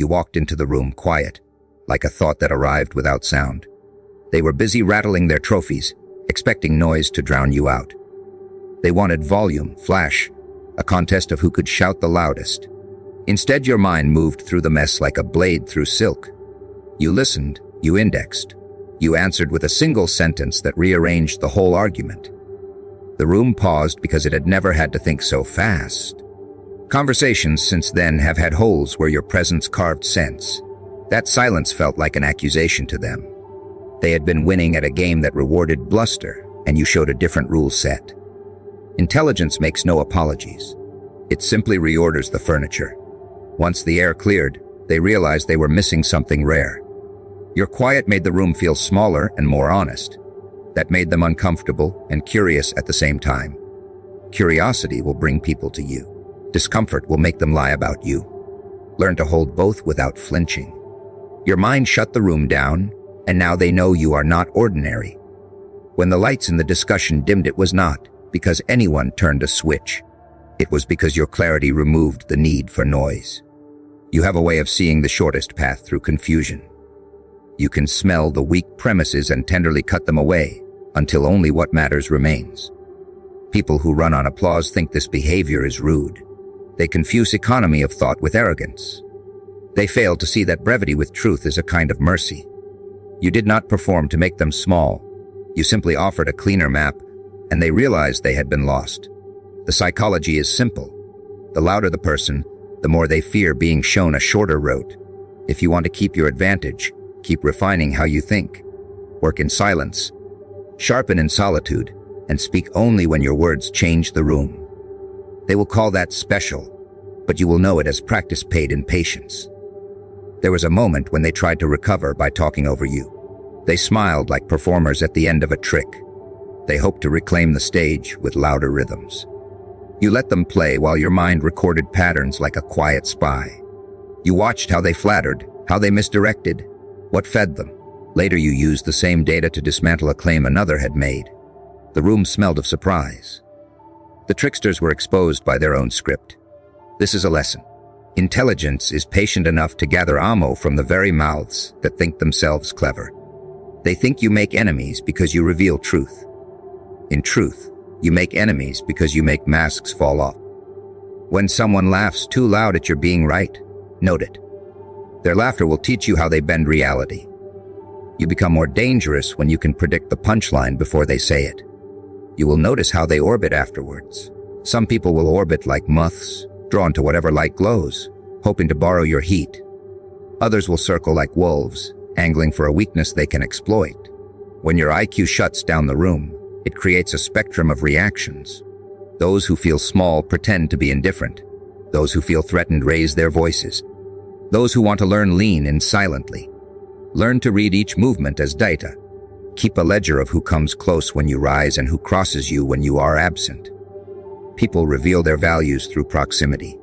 You walked into the room quiet, like a thought that arrived without sound. They were busy rattling their trophies, expecting noise to drown you out. They wanted volume, flash, a contest of who could shout the loudest. Instead, your mind moved through the mess like a blade through silk. You listened, you indexed. You answered with a single sentence that rearranged the whole argument. The room paused because it had never had to think so fast. Conversations since then have had holes where your presence carved sense. That silence felt like an accusation to them. They had been winning at a game that rewarded bluster, and you showed a different rule set. Intelligence makes no apologies. It simply reorders the furniture. Once the air cleared, they realized they were missing something rare. Your quiet made the room feel smaller and more honest. That made them uncomfortable and curious at the same time. Curiosity will bring people to you. Discomfort will make them lie about you. Learn to hold both without flinching. Your mind shut the room down, and now they know you are not ordinary. When the lights in the discussion dimmed, it was not because anyone turned a switch. It was because your clarity removed the need for noise. You have a way of seeing the shortest path through confusion. You can smell the weak premises and tenderly cut them away until only what matters remains. People who run on applause think this behavior is rude. They confuse economy of thought with arrogance. They fail to see that brevity with truth is a kind of mercy. You did not perform to make them small. You simply offered a cleaner map, and they realized they had been lost. The psychology is simple. The louder the person, the more they fear being shown a shorter road. If you want to keep your advantage, keep refining how you think. Work in silence. Sharpen in solitude, and speak only when your words change the room. They will call that special, but you will know it as practice paid in patience. There was a moment when they tried to recover by talking over you. They smiled like performers at the end of a trick. They hoped to reclaim the stage with louder rhythms. You let them play while your mind recorded patterns like a quiet spy. You watched how they flattered, how they misdirected, what fed them. Later you used the same data to dismantle a claim another had made. The room smelled of surprise. The tricksters were exposed by their own script. This is a lesson. Intelligence is patient enough to gather ammo from the very mouths that think themselves clever. They think you make enemies because you reveal truth. In truth, you make enemies because you make masks fall off. When someone laughs too loud at your being right, note it. Their laughter will teach you how they bend reality. You become more dangerous when you can predict the punchline before they say it. You will notice how they orbit afterwards. Some people will orbit like moths, drawn to whatever light glows, hoping to borrow your heat. Others will circle like wolves, angling for a weakness they can exploit. When your IQ shuts down the room, it creates a spectrum of reactions. Those who feel small pretend to be indifferent. Those who feel threatened raise their voices. Those who want to learn lean in silently. Learn to read each movement as data. Keep a ledger of who comes close when you rise and who crosses you when you are absent. People reveal their values through proximity.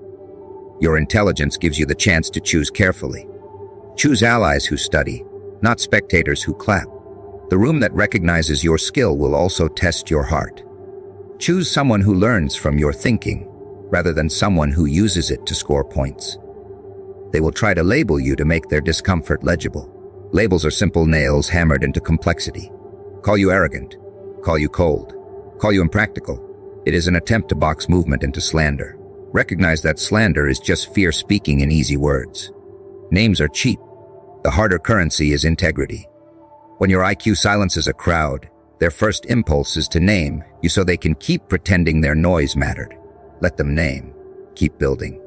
Your intelligence gives you the chance to choose carefully. Choose allies who study, not spectators who clap. The room that recognizes your skill will also test your heart. Choose someone who learns from your thinking, rather than someone who uses it to score points. They will try to label you to make their discomfort legible. Labels are simple nails hammered into complexity. Call you arrogant, call you cold, call you impractical. It is an attempt to box movement into slander. Recognize that slander is just fear speaking in easy words. Names are cheap. The harder currency is integrity. When your IQ silences a crowd, their first impulse is to name you so they can keep pretending their noise mattered. Let them name. Keep building.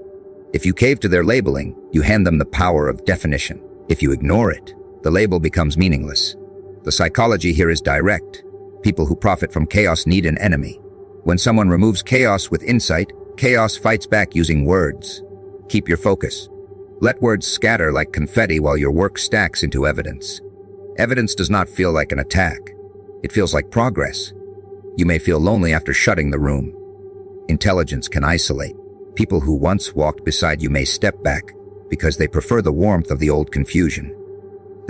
If you cave to their labeling, you hand them the power of definition. If you ignore it, the label becomes meaningless. The psychology here is direct. People who profit from chaos need an enemy. When someone removes chaos with insight, chaos fights back using words. Keep your focus. Let words scatter like confetti while your work stacks into evidence. Evidence does not feel like an attack. It feels like progress. You may feel lonely after shutting the room. Intelligence can isolate. People who once walked beside you may step back because they prefer the warmth of the old confusion.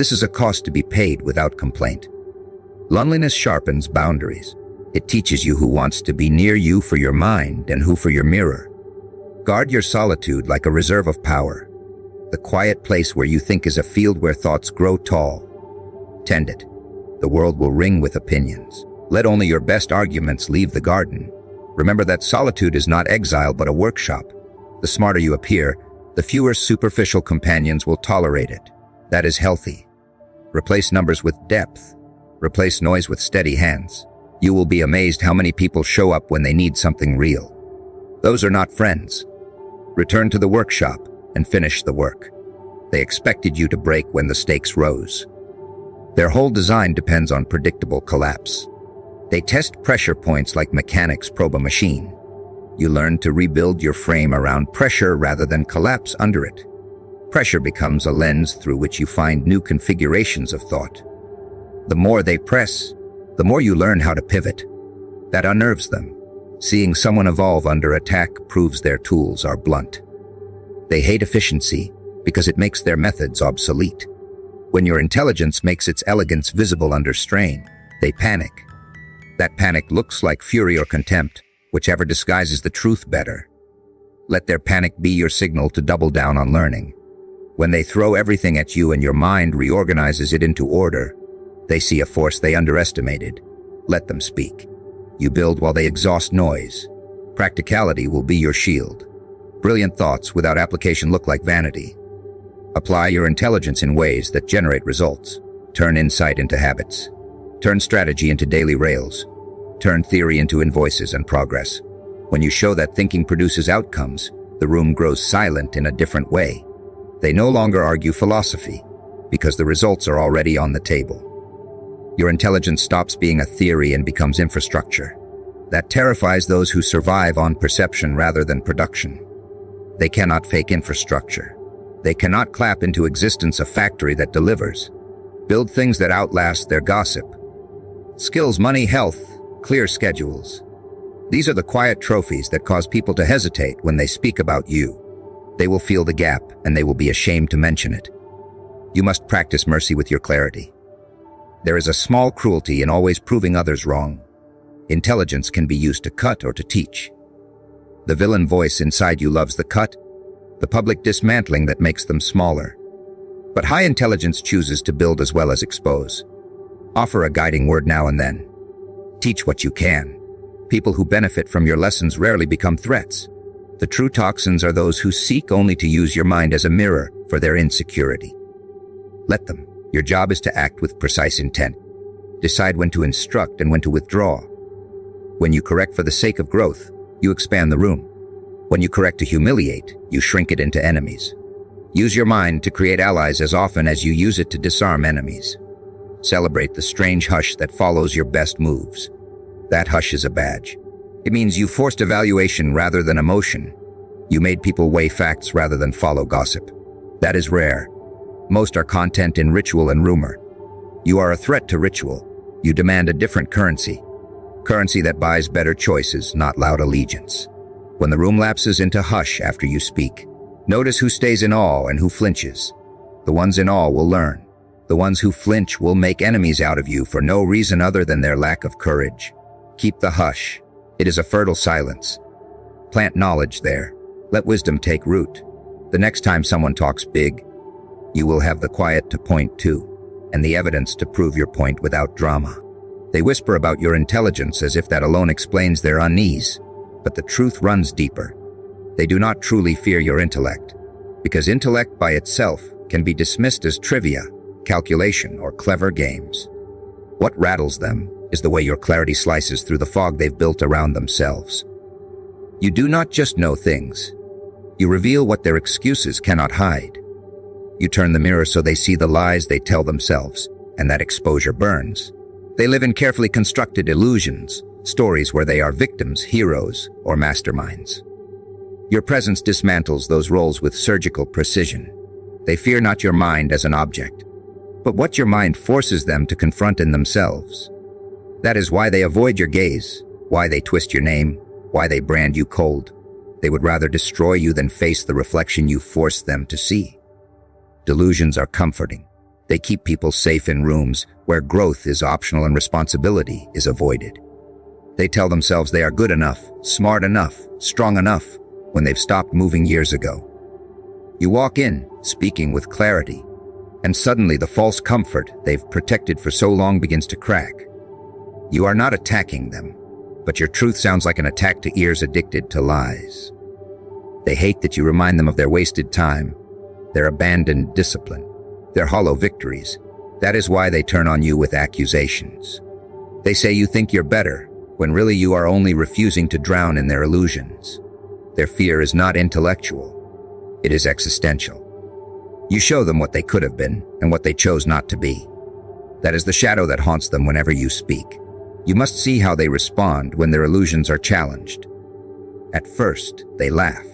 This is a cost to be paid without complaint. Loneliness sharpens boundaries. It teaches you who wants to be near you for your mind and who for your mirror. Guard your solitude like a reserve of power. the quiet place where you think is a field where thoughts grow tall. Tend it. The world will ring with opinions. Let only your best arguments leave the garden. Remember that solitude is not exile but a workshop. The smarter you appear, the fewer superficial companions will tolerate it. That is healthy. Replace numbers with depth. Replace noise with steady hands. You will be amazed how many people show up when they need something real. Those are not friends. Return to the workshop and finish the work. They expected you to break when the stakes rose. Their whole design depends on predictable collapse. They test pressure points like mechanics probe a machine. You learn to rebuild your frame around pressure rather than collapse under it. Pressure becomes a lens through which you find new configurations of thought. The more they press, the more you learn how to pivot. That unnerves them. Seeing someone evolve under attack proves their tools are blunt. They hate efficiency because it makes their methods obsolete. When your intelligence makes its elegance visible under strain, they panic. That panic looks like fury or contempt, whichever disguises the truth better. Let their panic be your signal to double down on learning. When they throw everything at you and your mind reorganizes it into order, they see a force they underestimated. Let them speak. You build while they exhaust noise. Practicality will be your shield. Brilliant thoughts without application look like vanity. Apply your intelligence in ways that generate results. Turn insight into habits. Turn strategy into daily rails. Turn theory into invoices and progress. When you show that thinking produces outcomes, the room grows silent in a different way. They no longer argue philosophy, because the results are already on the table. Your intelligence stops being a theory and becomes infrastructure. That terrifies those who survive on perception rather than production. They cannot fake infrastructure. They cannot clap into existence a factory that delivers. Build things that outlast their gossip. Skills, money, health, clear schedules. These are the quiet trophies that cause people to hesitate when they speak about you. They will feel the gap and they will be ashamed to mention it. You must practice mercy with your clarity. There is a small cruelty in always proving others wrong. Intelligence can be used to cut or to teach. The villain voice inside you loves the cut, the public dismantling that makes them smaller. But high intelligence chooses to build as well as expose. Offer a guiding word now and then. Teach what you can. People who benefit from your lessons rarely become threats. The true toxins are those who seek only to use your mind as a mirror for their insecurity. Let them. Your job is to act with precise intent. Decide when to instruct and when to withdraw. When you correct for the sake of growth, you expand the room. When you correct to humiliate, you shrink it into enemies. Use your mind to create allies as often as you use it to disarm enemies. Celebrate the strange hush that follows your best moves. That hush is a badge. It means you forced evaluation rather than emotion. You made people weigh facts rather than follow gossip. That is rare. Most are content in ritual and rumor. You are a threat to ritual. You demand a different currency. Currency that buys better choices, not loud allegiance. When the room lapses into hush after you speak, notice who stays in awe and who flinches. The ones in awe will learn. The ones who flinch will make enemies out of you for no reason other than their lack of courage. Keep the hush. It is a fertile silence. Plant knowledge there. Let wisdom take root. The next time someone talks big, you will have the quiet to point to, and the evidence to prove your point without drama. They whisper about your intelligence as if that alone explains their unease, but the truth runs deeper. They do not truly fear your intellect, because intellect by itself can be dismissed as trivia, calculation, or clever games. What rattles them is the way your clarity slices through the fog they've built around themselves. You do not just know things. You reveal what their excuses cannot hide. You turn the mirror so they see the lies they tell themselves, and that exposure burns. They live in carefully constructed illusions, stories where they are victims, heroes, or masterminds. Your presence dismantles those roles with surgical precision. They fear not your mind as an object, but what your mind forces them to confront in themselves. That is why they avoid your gaze, why they twist your name, why they brand you cold. They would rather destroy you than face the reflection you force them to see. Delusions are comforting. They keep people safe in rooms where growth is optional and responsibility is avoided. They tell themselves they are good enough, smart enough, strong enough, when they've stopped moving years ago. You walk in, speaking with clarity, and suddenly the false comfort they've protected for so long begins to crack. You are not attacking them, but your truth sounds like an attack to ears addicted to lies. They hate that you remind them of their wasted time, their abandoned discipline, their hollow victories. That is why they turn on you with accusations. They say you think you're better, when really you are only refusing to drown in their illusions. Their fear is not intellectual. It is existential. You show them what they could have been and what they chose not to be. That is the shadow that haunts them whenever you speak. You must see how they respond when their illusions are challenged. At first, they laugh.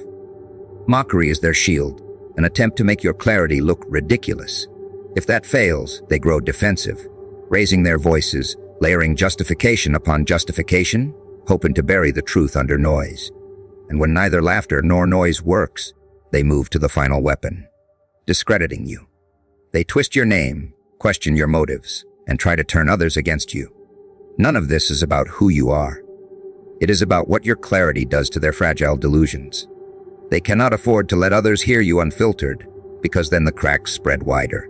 Mockery is their shield, an attempt to make your clarity look ridiculous. If that fails, they grow defensive, raising their voices, layering justification upon justification, hoping to bury the truth under noise. And when neither laughter nor noise works, they move to the final weapon, discrediting you. They twist your name, question your motives, and try to turn others against you. None of this is about who you are. It is about what your clarity does to their fragile delusions. They cannot afford to let others hear you unfiltered, because then the cracks spread wider.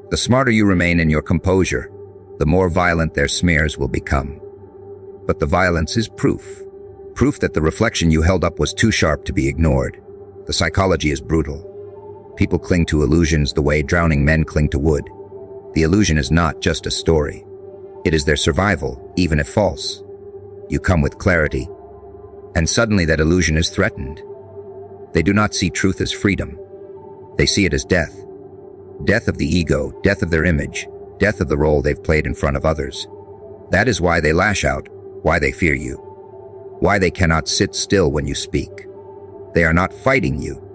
The smarter you remain in your composure, the more violent their smears will become. But the violence is proof that the reflection you held up was too sharp to be ignored. The psychology is brutal. People cling to illusions the way drowning men cling to wood. The illusion is not just a story. It is their survival, even if false. You come with clarity, and suddenly that illusion is threatened. They do not see truth as freedom. They see it as death. Death of the ego, death of their image, death of the role they've played in front of others. That is why they lash out, why they fear you, why they cannot sit still when you speak. They are not fighting you.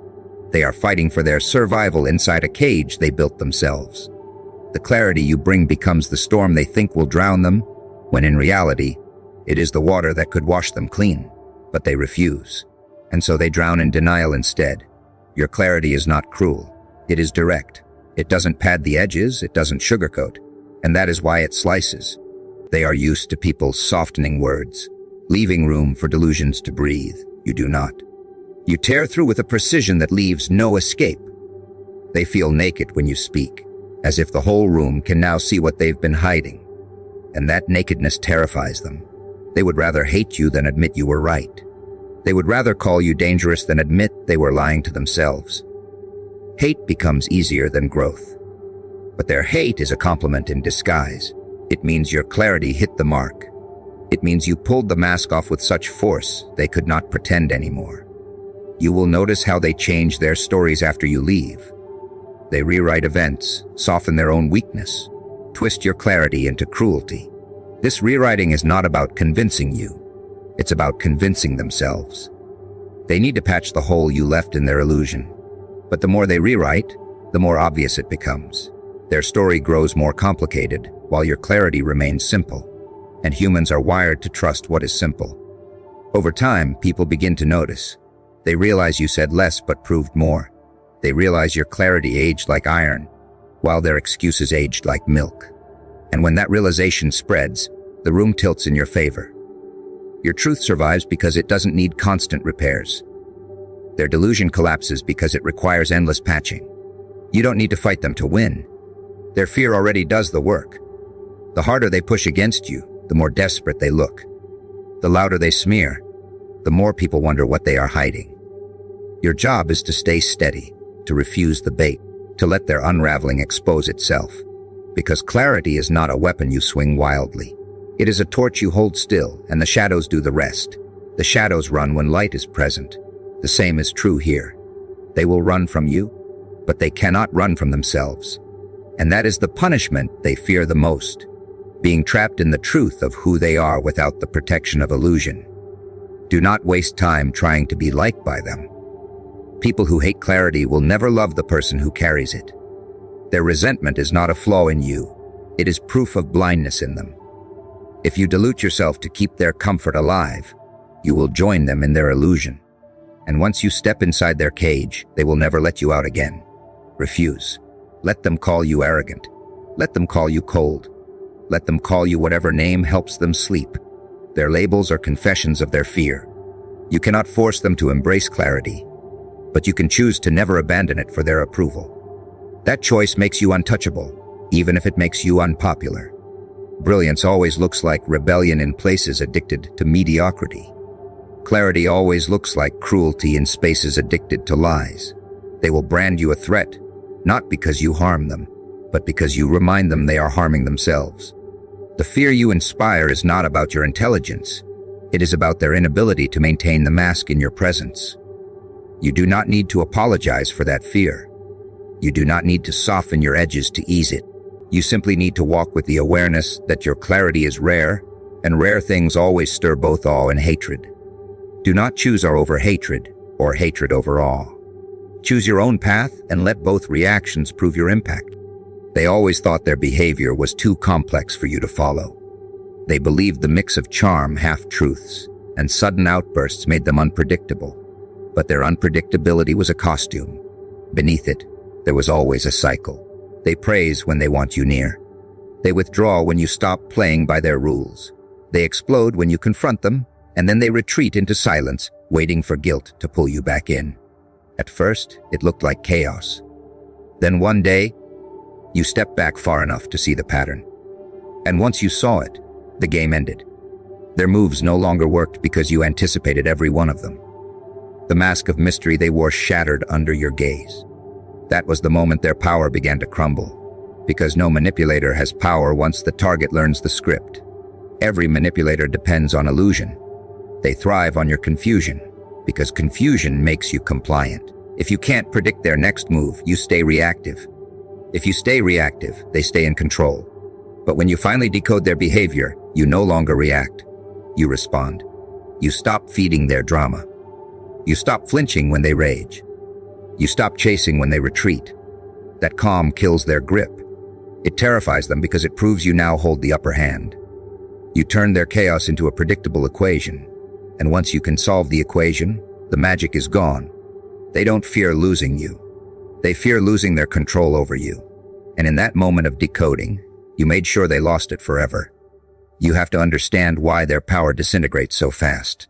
They are fighting for their survival inside a cage they built themselves. The clarity you bring becomes the storm they think will drown them, when in reality, it is the water that could wash them clean. But they refuse, and so they drown in denial instead. Your clarity is not cruel. It is direct. It doesn't pad the edges, it doesn't sugarcoat, and that is why it slices. They are used to people softening words, leaving room for delusions to breathe. You do not. You tear through with a precision that leaves no escape. They feel naked when you speak, as if the whole room can now see what they've been hiding, and that nakedness terrifies them. They would rather hate you than admit you were right. They would rather call you dangerous than admit they were lying to themselves. Hate becomes easier than growth. But their hate is a compliment in disguise. It means your clarity hit the mark. It means you pulled the mask off with such force they could not pretend anymore. You will notice how they change their stories after you leave. They rewrite events, soften their own weakness, twist your clarity into cruelty. This rewriting is not about convincing you. It's about convincing themselves. They need to patch the hole you left in their illusion. But the more they rewrite, the more obvious it becomes. Their story grows more complicated, while your clarity remains simple. And humans are wired to trust what is simple. Over time, people begin to notice. They realize you said less but proved more. They realize your clarity aged like iron, while their excuses aged like milk. And when that realization spreads, the room tilts in your favor. Your truth survives because it doesn't need constant repairs. Their delusion collapses because it requires endless patching. You don't need to fight them to win. Their fear already does the work. The harder they push against you, the more desperate they look. The louder they smear, the more people wonder what they are hiding. Your job is to stay steady, to refuse the bait, to let their unraveling expose itself. Because clarity is not a weapon you swing wildly. It is a torch you hold still, and the shadows do the rest. The shadows run when light is present. The same is true here. They will run from you, but they cannot run from themselves. And that is the punishment they fear the most, being trapped in the truth of who they are without the protection of illusion. Do not waste time trying to be liked by them. People who hate clarity will never love the person who carries it. Their resentment is not a flaw in you. It is proof of blindness in them. If you dilute yourself to keep their comfort alive, you will join them in their illusion. And once you step inside their cage, they will never let you out again. Refuse. Let them call you arrogant. Let them call you cold. Let them call you whatever name helps them sleep. Their labels are confessions of their fear. You cannot force them to embrace clarity, but you can choose to never abandon it for their approval. That choice makes you untouchable, even if it makes you unpopular. Brilliance always looks like rebellion in places addicted to mediocrity. Clarity always looks like cruelty in spaces addicted to lies. They will brand you a threat, not because you harm them, but because you remind them they are harming themselves. The fear you inspire is not about your intelligence. It is about their inability to maintain the mask in your presence. You do not need to apologize for that fear. You do not need to soften your edges to ease it. You simply need to walk with the awareness that your clarity is rare, and rare things always stir both awe and hatred. Do not choose awe over hatred, or hatred over awe. Choose your own path and let both reactions prove your impact. They always thought their behavior was too complex for you to follow. They believed the mix of charm, half-truths, and sudden outbursts made them unpredictable. But their unpredictability was a costume. Beneath it, there was always a cycle. They praise when they want you near. They withdraw when you stop playing by their rules. They explode when you confront them, and then they retreat into silence, waiting for guilt to pull you back in. At first, it looked like chaos. Then one day, you stepped back far enough to see the pattern. And once you saw it, the game ended. Their moves no longer worked because you anticipated every one of them. The mask of mystery they wore shattered under your gaze. That was the moment their power began to crumble. Because no manipulator has power once the target learns the script. Every manipulator depends on illusion. They thrive on your confusion, because confusion makes you compliant. If you can't predict their next move, you stay reactive. If you stay reactive, they stay in control. But when you finally decode their behavior, you no longer react. You respond. You stop feeding their drama. You stop flinching when they rage. You stop chasing when they retreat. That calm kills their grip. It terrifies them because it proves you now hold the upper hand. You turn their chaos into a predictable equation. And once you can solve the equation, the magic is gone. They don't fear losing you. They fear losing their control over you. And in that moment of decoding, you made sure they lost it forever. You have to understand why their power disintegrates so fast.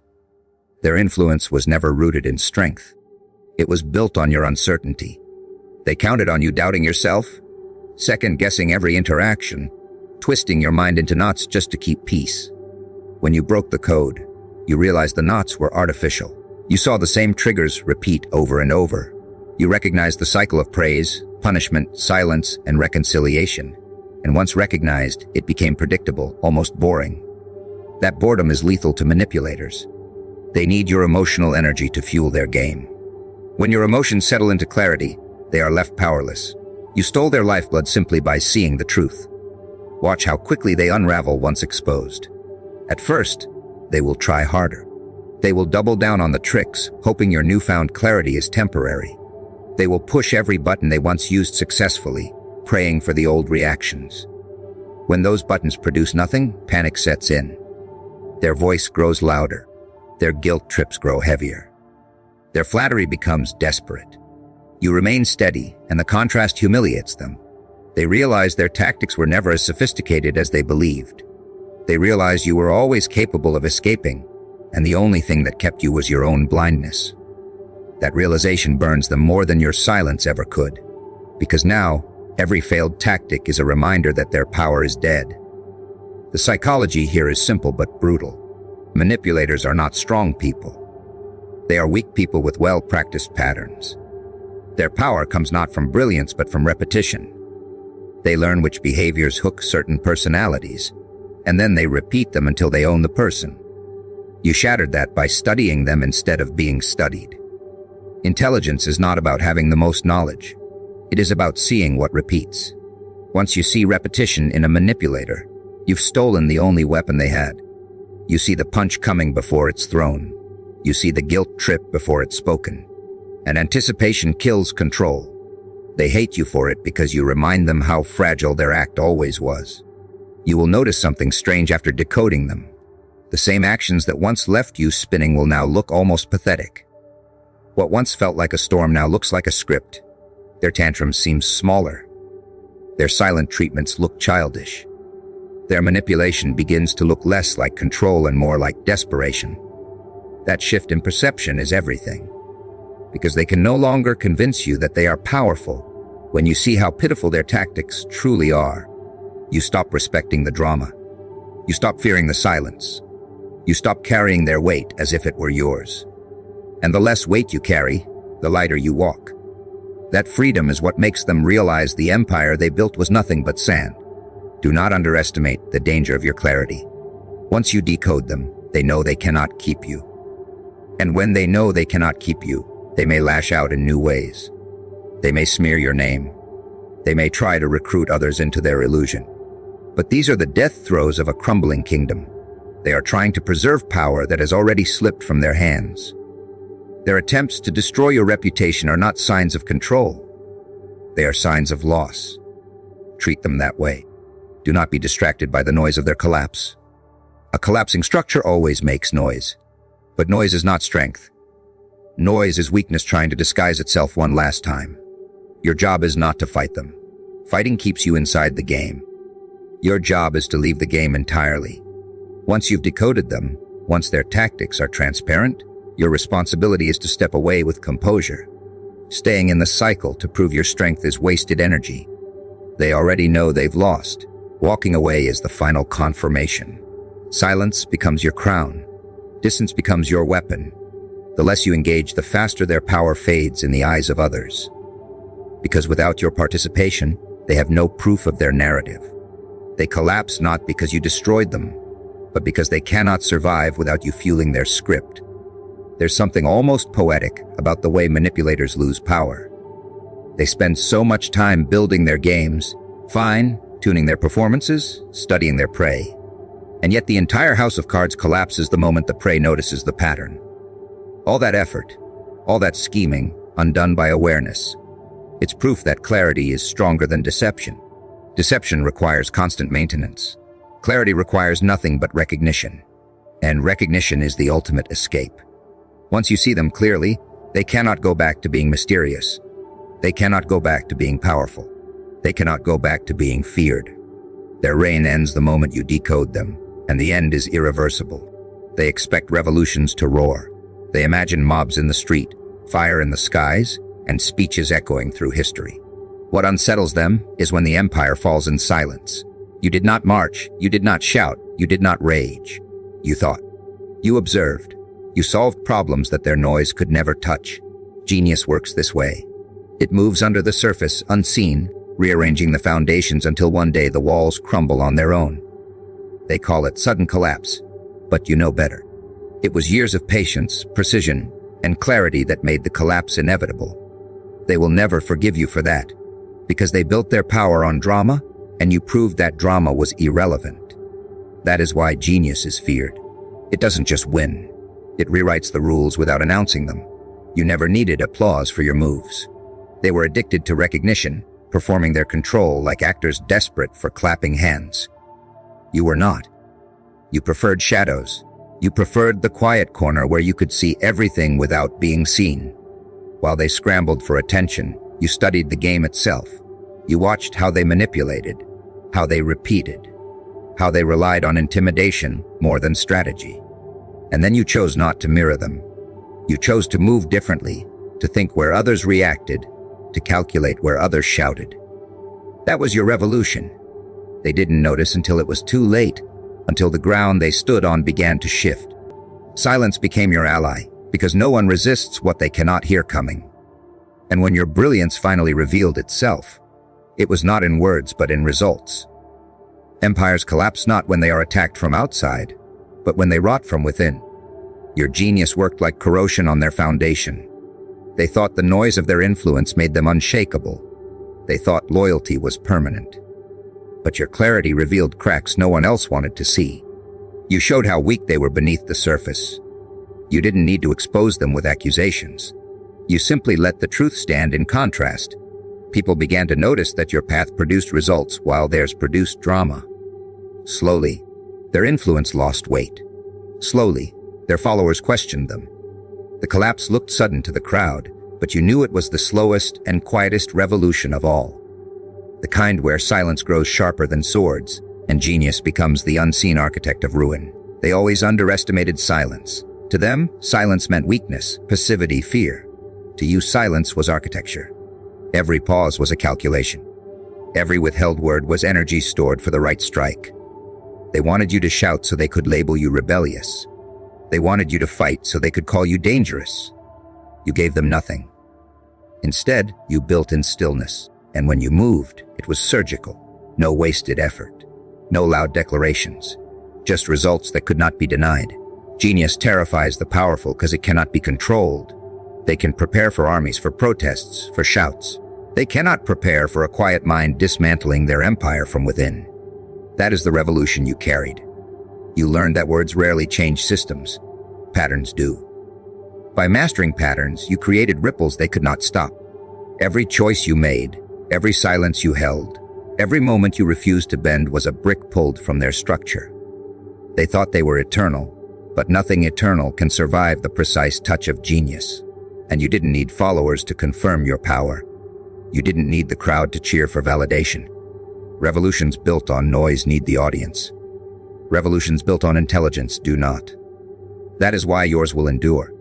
Their influence was never rooted in strength. It was built on your uncertainty. They counted on you doubting yourself, second-guessing every interaction, twisting your mind into knots just to keep peace. When you broke the code, you realized the knots were artificial. You saw the same triggers repeat over and over. You recognized the cycle of praise, punishment, silence, and reconciliation. And once recognized, it became predictable, almost boring. That boredom is lethal to manipulators. They need your emotional energy to fuel their game. When your emotions settle into clarity, they are left powerless. You stole their lifeblood simply by seeing the truth. Watch how quickly they unravel once exposed. At first, they will try harder. They will double down on the tricks, hoping your newfound clarity is temporary. They will push every button they once used successfully, praying for the old reactions. When those buttons produce nothing, panic sets in. Their voice grows louder. Their guilt trips grow heavier. Their flattery becomes desperate. You remain steady, and the contrast humiliates them. They realize their tactics were never as sophisticated as they believed. They realize you were always capable of escaping, and the only thing that kept you was your own blindness. That realization burns them more than your silence ever could, because now, every failed tactic is a reminder that their power is dead. The psychology here is simple but brutal. Manipulators are not strong people. They are weak people with well-practiced patterns. Their power comes not from brilliance but from repetition. They learn which behaviors hook certain personalities, and then they repeat them until they own the person. You shattered that by studying them instead of being studied. Intelligence is not about having the most knowledge. It is about seeing what repeats. Once you see repetition in a manipulator, you've stolen the only weapon they had. You see the punch coming before it's thrown. You see the guilt trip before it's spoken. And anticipation kills control. They hate you for it because you remind them how fragile their act always was. You will notice something strange after decoding them. The same actions that once left you spinning will now look almost pathetic. What once felt like a storm now looks like a script. Their tantrums seem smaller. Their silent treatments look childish. Their manipulation begins to look less like control and more like desperation. That shift in perception is everything. because they can no longer convince you that they are powerful when you see how pitiful their tactics truly are. You stop respecting the drama. You stop fearing the silence. You stop carrying their weight as if it were yours. And the less weight you carry, the lighter you walk. That freedom is what makes them realize the empire they built was nothing but sand. Do not underestimate the danger of your clarity. Once you decode them, they know they cannot keep you. And when they know they cannot keep you, they may lash out in new ways. They may smear your name. They may try to recruit others into their illusion. But these are the death throes of a crumbling kingdom. They are trying to preserve power that has already slipped from their hands. Their attempts to destroy your reputation are not signs of control. They are signs of loss. Treat them that way. Do not be distracted by the noise of their collapse. A collapsing structure always makes noise. But noise is not strength. Noise is weakness trying to disguise itself one last time. Your job is not to fight them. Fighting keeps you inside the game. Your job is to leave the game entirely. Once you've decoded them, once their tactics are transparent, your responsibility is to step away with composure. Staying in the cycle to prove your strength is wasted energy. They already know they've lost. Walking away is the final confirmation. Silence becomes your crown. Distance becomes your weapon. The less you engage, the faster their power fades in the eyes of others. Because without your participation, they have no proof of their narrative. They collapse not because you destroyed them, but because they cannot survive without you fueling their script. There's something almost poetic about the way manipulators lose power. They spend so much time building their games, fine-tuning their performances, studying their prey. And yet the entire house of cards collapses the moment the prey notices the pattern. All that effort, all that scheming, undone by awareness. It's proof that clarity is stronger than deception. Deception requires constant maintenance. Clarity requires nothing but recognition. And recognition is the ultimate escape. Once you see them clearly, they cannot go back to being mysterious. They cannot go back to being powerful. They cannot go back to being feared. Their reign ends the moment you decode them, and the end is irreversible. They expect revolutions to roar. They imagine mobs in the street, fire in the skies, and speeches echoing through history. What unsettles them is when the empire falls in silence. You did not march, you did not shout, you did not rage. You thought. You observed. You solved problems that their noise could never touch. Genius works this way. It moves under the surface, unseen, rearranging the foundations until one day the walls crumble on their own. They call it sudden collapse, but you know better. It was years of patience, precision, and clarity that made the collapse inevitable. They will never forgive you for that, because they built their power on drama, and you proved that drama was irrelevant. That is why genius is feared. It doesn't just win. It rewrites the rules without announcing them. You never needed applause for your moves. They were addicted to recognition, performing their control like actors desperate for clapping hands. You were not. You preferred shadows. You preferred the quiet corner where you could see everything without being seen. While they scrambled for attention, you studied the game itself. You watched how they manipulated, how they repeated, how they relied on intimidation more than strategy. And then you chose not to mirror them. You chose to move differently, to think where others reacted, to calculate where others shouted. That was your revolution. They didn't notice until it was too late, until the ground they stood on began to shift. Silence became your ally, because no one resists what they cannot hear coming. And when your brilliance finally revealed itself, it was not in words but in results. Empires collapse not when they are attacked from outside, but when they rot from within. Your genius worked like corrosion on their foundation. They thought the noise of their influence made them unshakable. They thought loyalty was permanent. But your clarity revealed cracks no one else wanted to see. You showed how weak they were beneath the surface. You didn't need to expose them with accusations. You simply let the truth stand in contrast. People began to notice that your path produced results while theirs produced drama. Slowly, their influence lost weight. Slowly, their followers questioned them. The collapse looked sudden to the crowd, but you knew it was the slowest and quietest revolution of all. The kind where silence grows sharper than swords, and genius becomes the unseen architect of ruin. They always underestimated silence. To them, silence meant weakness, passivity, fear. To you, silence was architecture. Every pause was a calculation. Every withheld word was energy stored for the right strike. They wanted you to shout so they could label you rebellious. They wanted you to fight so they could call you dangerous. You gave them nothing. Instead, you built in stillness, and when you moved, it was surgical. No wasted effort. No loud declarations. Just results that could not be denied. Genius terrifies the powerful because it cannot be controlled. They can prepare for armies, for protests, for shouts. They cannot prepare for a quiet mind dismantling their empire from within. That is the revolution you carried. You learned that words rarely change systems. Patterns do. By mastering patterns, you created ripples they could not stop. Every choice you made, every silence you held, every moment you refused to bend was a brick pulled from their structure. They thought they were eternal, but nothing eternal can survive the precise touch of genius. And you didn't need followers to confirm your power. You didn't need the crowd to cheer for validation. Revolutions built on noise need the audience. Revolutions built on intelligence do not. That is why yours will endure.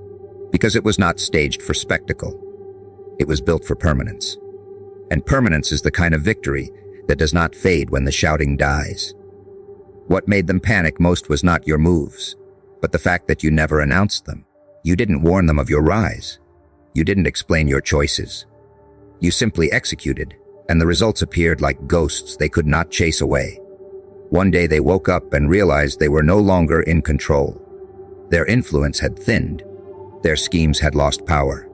Because it was not staged for spectacle. It was built for permanence. And permanence is the kind of victory that does not fade when the shouting dies. What made them panic most was not your moves, but the fact that you never announced them. You didn't warn them of your rise. You didn't explain your choices. You simply executed, and the results appeared like ghosts they could not chase away. One day they woke up and realized they were no longer in control. Their influence had thinned. Their schemes had lost power.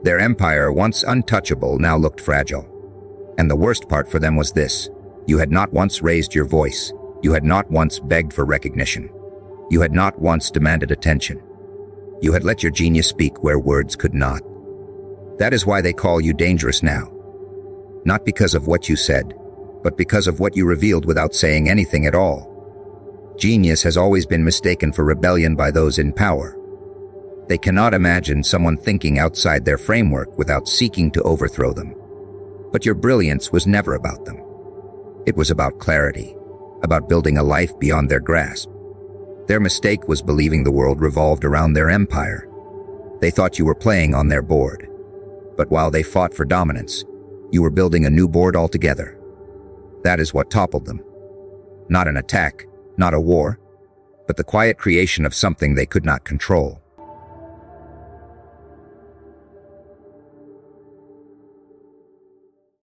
Their empire, once untouchable, now looked fragile. And the worst part for them was this: you had not once raised your voice. You had not once begged for recognition. You had not once demanded attention. You had let your genius speak where words could not. That is why they call you dangerous now. Not because of what you said, but because of what you revealed without saying anything at all. Genius has always been mistaken for rebellion by those in power. They cannot imagine someone thinking outside their framework without seeking to overthrow them. But your brilliance was never about them. It was about clarity, about building a life beyond their grasp. Their mistake was believing the world revolved around their empire. They thought you were playing on their board. But while they fought for dominance, you were building a new board altogether. That is what toppled them. Not an attack, not a war, but the quiet creation of something they could not control.